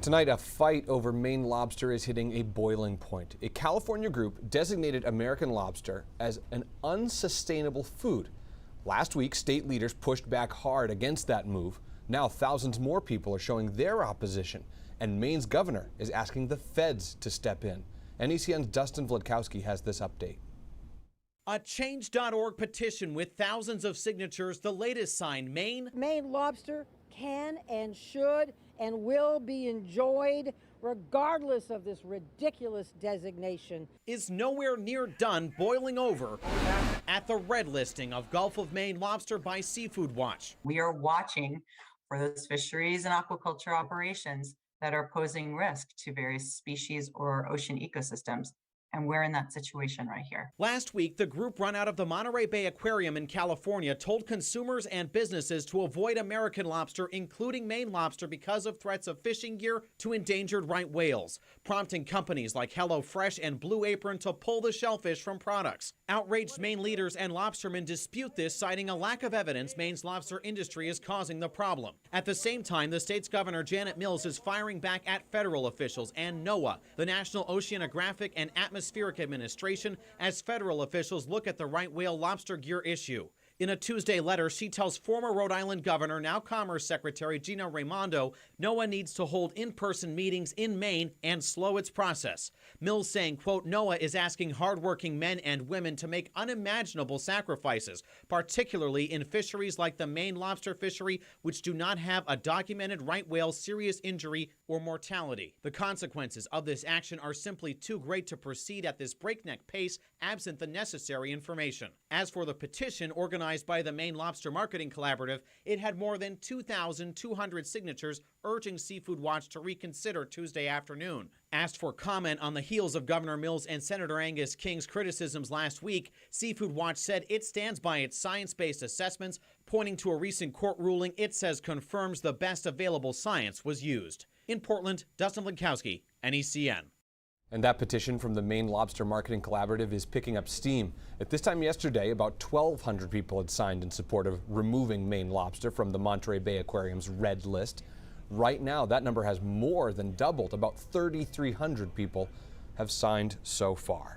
Tonight, a fight over Maine lobster is hitting a boiling point. A California group designated American lobster as an unsustainable food. Last week, state leaders pushed back hard against that move. Now, thousands more people are showing their opposition, and Maine's governor is asking the feds to step in. NECN's Dustin Vladkowski has this update. A Change.org petition with thousands of signatures, the latest sign. Maine lobster can and should and will be enjoyed regardless of this ridiculous designation. Is nowhere near done boiling over at the red listing of Gulf of Maine lobster by Seafood Watch. We are watching for those fisheries and aquaculture operations that are posing risk to various species or ocean ecosystems. And we're in that situation right here. Last week, the group run out of the Monterey Bay Aquarium in California told consumers and businesses to avoid American lobster, including Maine lobster, because of threats of fishing gear to endangered right whales, prompting companies like HelloFresh and Blue Apron to pull the shellfish from products. Outraged Maine leaders and lobstermen dispute this, citing a lack of evidence Maine's lobster industry is causing the problem. At the same time, the state's governor, Janet Mills, is firing back at federal officials and NOAA, the National Oceanographic and Atmospheric Administration, as federal officials look at the right whale lobster gear issue. In a Tuesday letter, she tells former Rhode Island Governor, now Commerce Secretary Gina Raimondo, NOAA needs to hold in-person meetings in Maine and slow its process. Mills saying, quote, NOAA is asking hardworking men and women to make unimaginable sacrifices, particularly in fisheries like the Maine lobster fishery, which do not have a documented right whale serious injury or mortality. The consequences of this action are simply too great to proceed at this breakneck pace absent the necessary information. As for the petition organized by the Maine Lobster Marketing Collaborative, it had more than 2,200 signatures urging Seafood Watch to reconsider Tuesday afternoon. Asked for comment on the heels of Governor Mills and Senator Angus King's criticisms last week, Seafood Watch said it stands by its science-based assessments, pointing to a recent court ruling it says confirms the best available science was used. In Portland, Dustin Vladkowski, NECN. And that petition from the Maine Lobster Marketing Collaborative is picking up steam. At this time yesterday, about 1,200 people had signed in support of removing Maine lobster from the Monterey Bay Aquarium's red list. Right now, that number has more than doubled. About 3,300 people have signed so far.